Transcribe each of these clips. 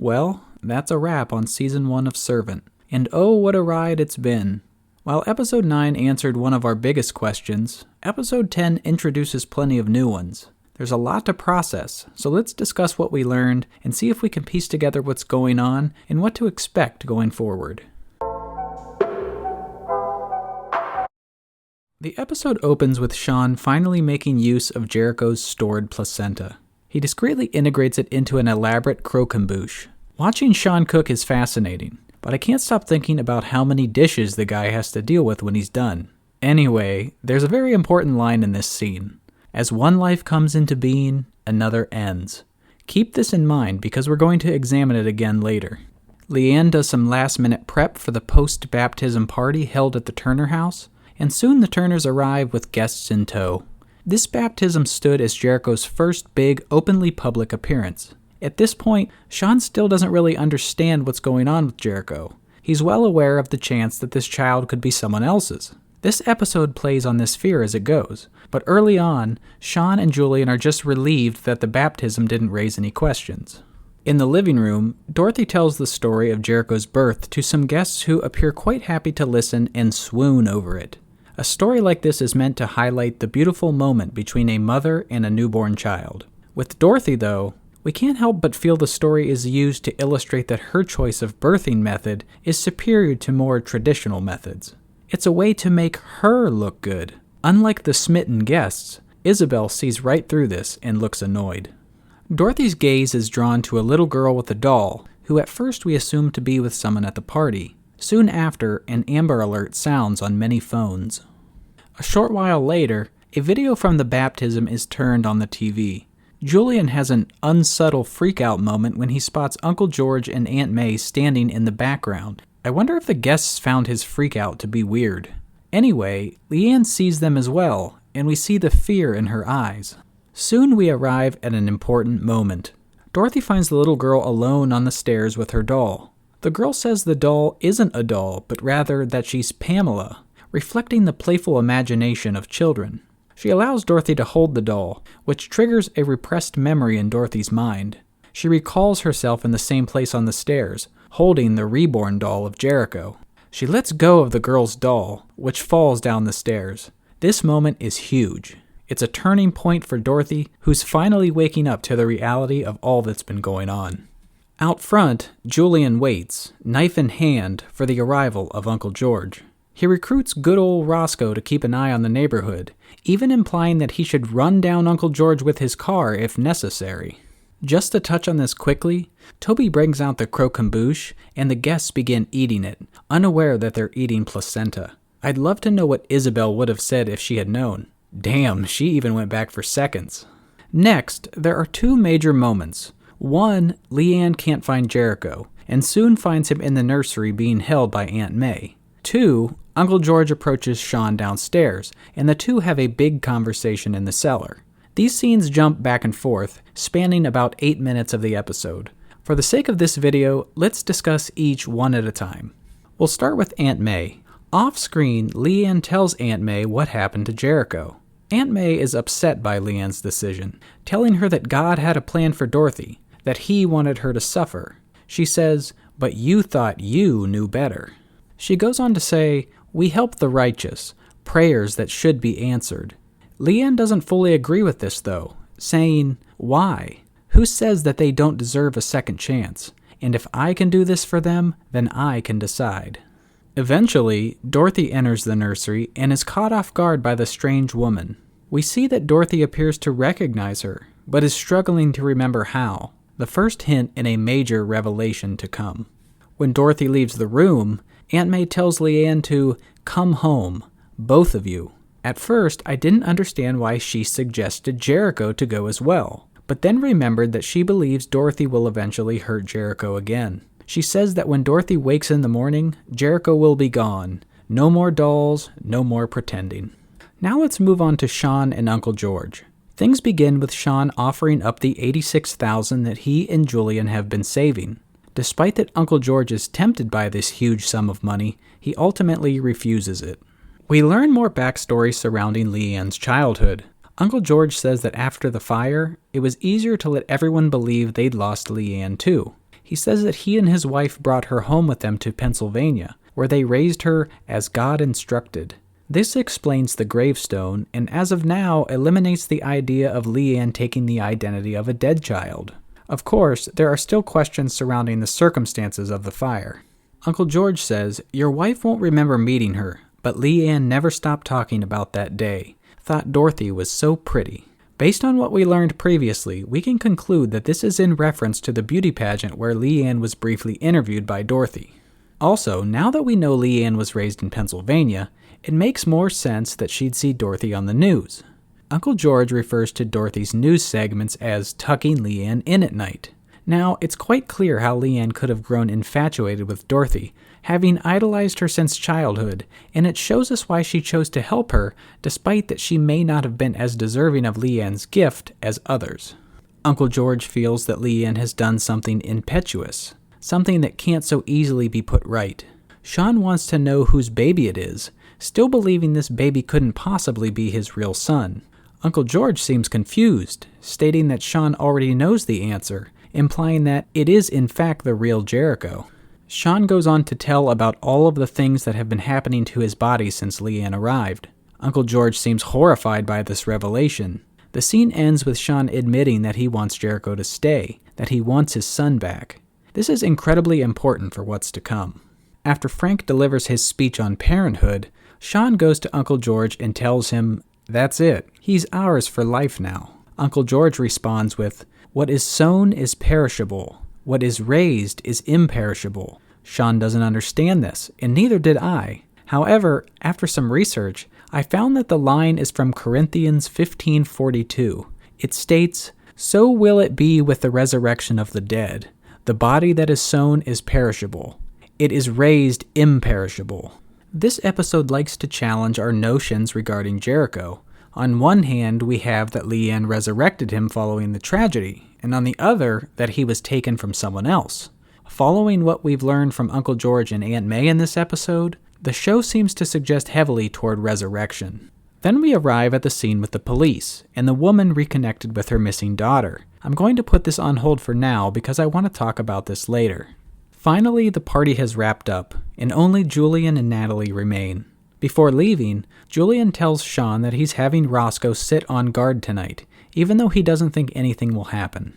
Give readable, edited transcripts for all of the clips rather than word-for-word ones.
Well, that's a wrap on Season 1 of Servant. And oh, what a ride it's been. While Episode 9 answered one of our biggest questions, Episode 10 introduces plenty of new ones. There's a lot to process, so let's discuss what we learned and see if we can piece together what's going on and what to expect going forward. The episode opens with Sean finally making use of Jericho's stored placenta. He discreetly integrates it into an elaborate croquembouche. Watching Sean cook is fascinating, but I can't stop thinking about how many dishes the guy has to deal with when he's done. Anyway, there's a very important line in this scene. As one life comes into being, another ends. Keep this in mind because we're going to examine it again later. Leanne does some last-minute prep for the post-baptism party held at the Turner house, and soon the Turners arrive with guests in tow. This baptism stood as Jericho's first big, openly public appearance. At this point, Sean still doesn't really understand what's going on with Jericho. He's well aware of the chance that this child could be someone else's. This episode plays on this fear as it goes, but early on, Sean and Julian are just relieved that the baptism didn't raise any questions. In the living room, Dorothy tells the story of Jericho's birth to some guests who appear quite happy to listen and swoon over it. A story like this is meant to highlight the beautiful moment between a mother and a newborn child. With Dorothy, though, we can't help but feel the story is used to illustrate that her choice of birthing method is superior to more traditional methods. It's a way to make her look good. Unlike the smitten guests, Isabel sees right through this and looks annoyed. Dorothy's gaze is drawn to a little girl with a doll, who at first we assume to be with someone at the party. Soon after, an Amber Alert sounds on many phones. A short while later, a video from the baptism is turned on the TV. Julian has an unsubtle freak-out moment when he spots Uncle George and Aunt May standing in the background. I wonder if the guests found his freak-out to be weird. Anyway, Leanne sees them as well, and we see the fear in her eyes. Soon we arrive at an important moment. Dorothy finds the little girl alone on the stairs with her doll. The girl says the doll isn't a doll, but rather that she's Pamela, reflecting the playful imagination of children. She allows Dorothy to hold the doll, which triggers a repressed memory in Dorothy's mind. She recalls herself in the same place on the stairs, holding the reborn doll of Jericho. She lets go of the girl's doll, which falls down the stairs. This moment is huge. It's a turning point for Dorothy, who's finally waking up to the reality of all that's been going on. Out front, Julian waits, knife in hand, for the arrival of Uncle George. He recruits good old Roscoe to keep an eye on the neighborhood, even implying that he should run down Uncle George with his car if necessary. Just to touch on this quickly, Toby brings out the croquembouche, and the guests begin eating it, unaware that they're eating placenta. I'd love to know what Isabel would have said if she had known. Damn, she even went back for seconds. Next, there are two major moments. One, Leanne can't find Jericho, and soon finds him in the nursery being held by Aunt May. Two, Uncle George approaches Sean downstairs, and the two have a big conversation in the cellar. These scenes jump back and forth, spanning about 8 minutes of the episode. For the sake of this video, let's discuss each one at a time. We'll start with Aunt May. Off-screen, Leanne tells Aunt May what happened to Jericho. Aunt May is upset by Leanne's decision, telling her that God had a plan for Dorothy, that he wanted her to suffer. She says, "But you thought you knew better." She goes on to say, "We help the righteous, prayers that should be answered." Leanne doesn't fully agree with this, though, saying, "Why? Who says that they don't deserve a second chance? And if I can do this for them, then I can decide." Eventually, Dorothy enters the nursery and is caught off guard by the strange woman. We see that Dorothy appears to recognize her, but is struggling to remember how, the first hint in a major revelation to come. When Dorothy leaves the room, Aunt May tells Leanne to come home, both of you. At first, I didn't understand why she suggested Jericho to go as well, but then remembered that she believes Dorothy will eventually hurt Jericho again. She says that when Dorothy wakes in the morning, Jericho will be gone. No more dolls, no more pretending. Now let's move on to Sean and Uncle George. Things begin with Sean offering up the $86,000 that he and Julian have been saving. Despite that Uncle George is tempted by this huge sum of money, he ultimately refuses it. We learn more backstory surrounding Leanne's childhood. Uncle George says that after the fire, it was easier to let everyone believe they'd lost Leanne too. He says that he and his wife brought her home with them to Pennsylvania, where they raised her as God instructed. This explains the gravestone, and as of now, eliminates the idea of Leanne taking the identity of a dead child. Of course, there are still questions surrounding the circumstances of the fire. Uncle George says, "Your wife won't remember meeting her, but Leanne never stopped talking about that day. Thought Dorothy was so pretty." Based on what we learned previously, we can conclude that this is in reference to the beauty pageant where Leanne was briefly interviewed by Dorothy. Also, now that we know Leanne was raised in Pennsylvania, it makes more sense that she'd see Dorothy on the news. Uncle George refers to Dorothy's news segments as tucking Leanne in at night. Now, it's quite clear how Leanne could have grown infatuated with Dorothy, having idolized her since childhood, and it shows us why she chose to help her, despite that she may not have been as deserving of Leanne's gift as others. Uncle George feels that Leanne has done something impetuous, something that can't so easily be put right. Sean wants to know whose baby it is, still believing this baby couldn't possibly be his real son. Uncle George seems confused, stating that Sean already knows the answer, implying that it is in fact the real Jericho. Sean goes on to tell about all of the things that have been happening to his body since Leanne arrived. Uncle George seems horrified by this revelation. The scene ends with Sean admitting that he wants Jericho to stay, that he wants his son back. This is incredibly important for what's to come. After Frank delivers his speech on parenthood, Sean goes to Uncle George and tells him, "That's it. He's ours for life now." Uncle George responds with, "What is sown is perishable. What is raised is imperishable." Sean doesn't understand this, and neither did I. However, after some research, I found that the line is from Corinthians 15:42. It states, "So will it be with the resurrection of the dead. The body that is sown is perishable. It is raised imperishable." This episode likes to challenge our notions regarding Jericho. On one hand, we have that Leanne resurrected him following the tragedy, and on the other, that he was taken from someone else. Following what we've learned from Uncle George and Aunt May in this episode, the show seems to suggest heavily toward resurrection. Then we arrive at the scene with the police, and the woman reconnected with her missing daughter. I'm going to put this on hold for now because I want to talk about this later. Finally, the party has wrapped up, and only Julian and Natalie remain. Before leaving, Julian tells Sean that he's having Roscoe sit on guard tonight, even though he doesn't think anything will happen.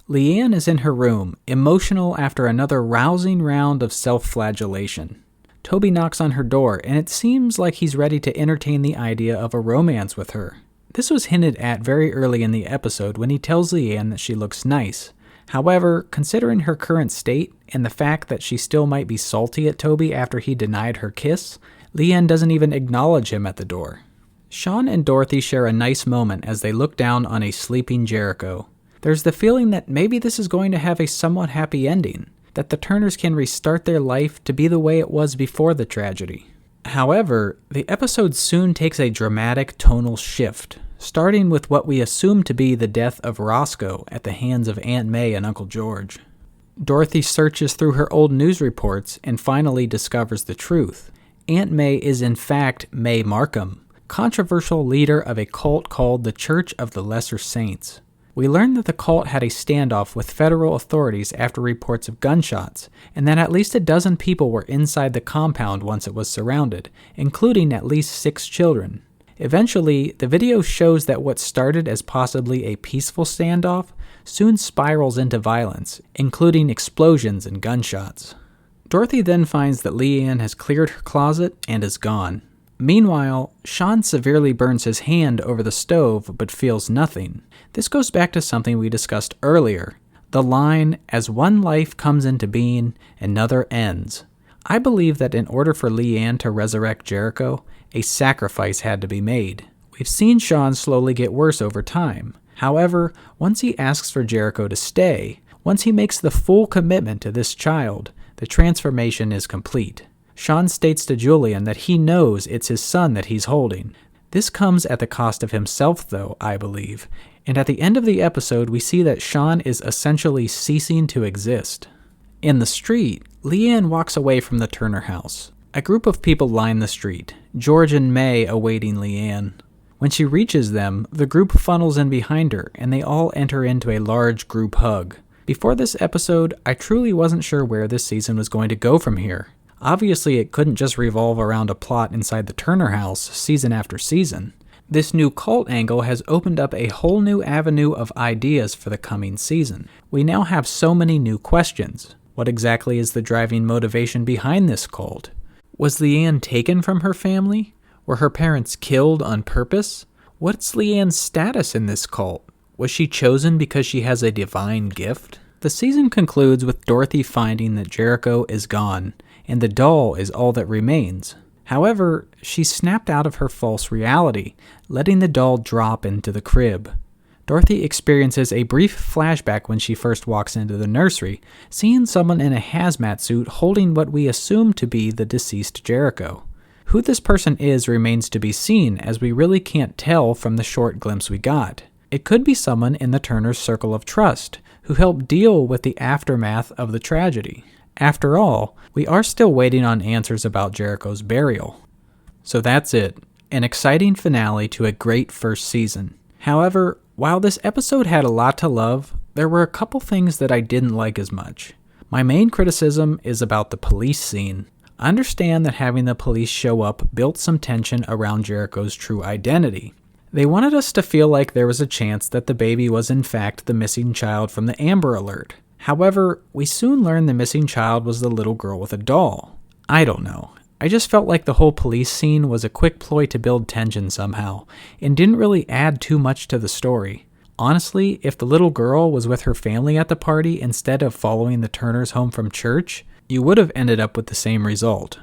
Leanne is in her room, emotional after another rousing round of self-flagellation. Toby knocks on her door, and it seems like he's ready to entertain the idea of a romance with her. This was hinted at very early in the episode when he tells Leanne that she looks nice. However, considering her current state and the fact that she still might be salty at Toby after he denied her kiss, Leanne doesn't even acknowledge him at the door. Sean and Dorothy share a nice moment as they look down on a sleeping Jericho. There's the feeling that maybe this is going to have a somewhat happy ending, that the Turners can restart their life to be the way it was before the tragedy. However, the episode soon takes a dramatic tonal shift, starting with what we assume to be the death of Roscoe at the hands of Aunt May and Uncle George. Dorothy searches through her old news reports and finally discovers the truth. Aunt May is in fact May Markham, controversial leader of a cult called the Church of the Lesser Saints. We learn that the cult had a standoff with federal authorities after reports of gunshots, and that at least a dozen people were inside the compound once it was surrounded, including at least 6 children. Eventually, the video shows that what started as possibly a peaceful standoff soon spirals into violence, including explosions and gunshots. Dorothy then finds that Leanne has cleared her closet and is gone. Meanwhile, Sean severely burns his hand over the stove but feels nothing. This goes back to something we discussed earlier, the line, "As one life comes into being, another ends." I believe that in order for Leanne to resurrect Jericho, a sacrifice had to be made. We've seen Sean slowly get worse over time. However, once he asks for Jericho to stay, once he makes the full commitment to this child, the transformation is complete. Sean states to Julian that he knows it's his son that he's holding. This comes at the cost of himself, though, I believe, and at the end of the episode we see that Sean is essentially ceasing to exist. In the street, Leanne walks away from the Turner house. A group of people line the street, George and May awaiting Leanne. When she reaches them, the group funnels in behind her, and they all enter into a large group hug. Before this episode, I truly wasn't sure where this season was going to go from here. Obviously, it couldn't just revolve around a plot inside the Turner house season after season. This new cult angle has opened up a whole new avenue of ideas for the coming season. We now have so many new questions. What exactly is the driving motivation behind this cult? Was Leanne taken from her family? Were her parents killed on purpose? What's Leanne's status in this cult? Was she chosen because she has a divine gift? The season concludes with Dorothy finding that Jericho is gone, and the doll is all that remains. However, she snapped out of her false reality, letting the doll drop into the crib. Dorothy experiences a brief flashback when she first walks into the nursery, seeing someone in a hazmat suit holding what we assume to be the deceased Jericho. Who this person is remains to be seen, as we really can't tell from the short glimpse we got. It could be someone in the Turner's circle of trust, who helped deal with the aftermath of the tragedy. After all, we are still waiting on answers about Jericho's burial. So that's it, an exciting finale to a great first season. However, while this episode had a lot to love, there were a couple things that I didn't like as much. My main criticism is about the police scene. I understand that having the police show up built some tension around Jericho's true identity. They wanted us to feel like there was a chance that the baby was in fact the missing child from the Amber Alert. However, we soon learned the missing child was the little girl with a doll. I don't know. I just felt like the whole police scene was a quick ploy to build tension somehow, and didn't really add too much to the story. Honestly, if the little girl was with her family at the party instead of following the Turners home from church, you would have ended up with the same result.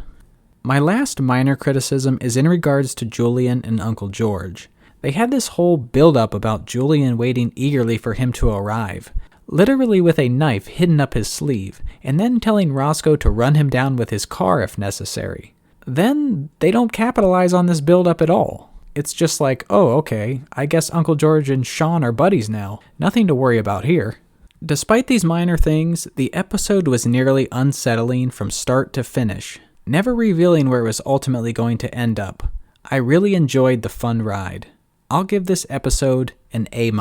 My last minor criticism is in regards to Julian and Uncle George. They had this whole build-up about Julian waiting eagerly for him to arrive, literally with a knife hidden up his sleeve, and then telling Roscoe to run him down with his car if necessary. Then they don't capitalize on this build-up at all. It's just like, oh, okay, I guess Uncle George and Sean are buddies now. Nothing to worry about here. Despite these minor things, the episode was nearly unsettling from start to finish, never revealing where it was ultimately going to end up. I really enjoyed the fun ride. I'll give this episode an A-.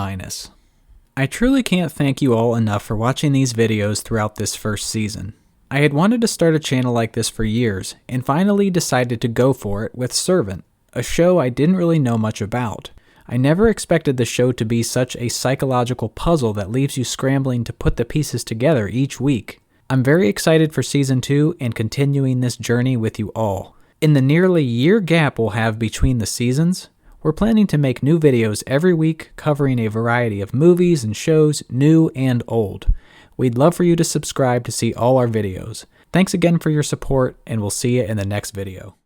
I truly can't thank you all enough for watching these videos throughout this first season. I had wanted to start a channel like this for years, and finally decided to go for it with Servant, a show I didn't really know much about. I never expected the show to be such a psychological puzzle that leaves you scrambling to put the pieces together each week. I'm very excited for Season 2 and continuing this journey with you all. In the nearly year gap we'll have between the seasons, we're planning to make new videos every week covering a variety of movies and shows, new and old. We'd love for you to subscribe to see all our videos. Thanks again for your support, and we'll see you in the next video.